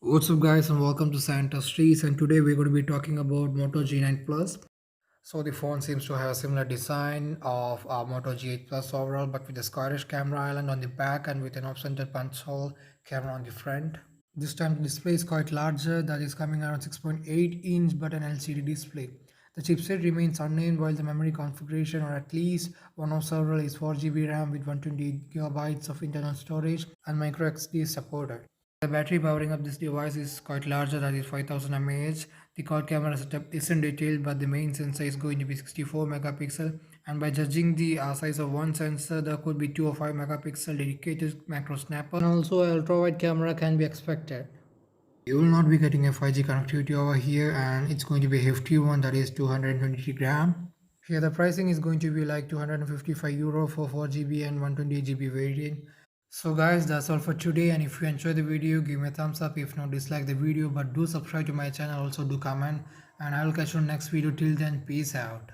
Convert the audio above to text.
What's up, guys, and welcome to Santa Streets. And today we're going to be talking about Moto G9 Plus. So the phone seems to have a similar design of Moto G8 Plus overall, but with a Scottish camera island on the back and with an optional punch hole camera on the front. This time the display is quite larger, that is coming around 6.8 inch but an LCD display. The chipset remains unnamed while the memory configuration, or at least one of several, is 4 GB RAM with 128 GB of internal storage and micro SD is supported. The battery powering up this device is quite larger, that is 5000 mAh. The quad camera setup isn't detailed, but the main sensor is going to be 64 megapixel. And by judging the size of one sensor, there could be 2 or 5 megapixel dedicated macro snapper. And also, an ultra wide camera can be expected. You will not be getting a 5G connectivity over here, and it's going to be a hefty one, that is 223 gram. Here the pricing is going to be like €255 for 4 GB and 128 GB variant. So guys, that's all for today, and if you enjoyed the video, give me a thumbs up. If not, dislike the video, but do subscribe to my channel. Also do comment, and I will catch you on next video. Till then, peace out.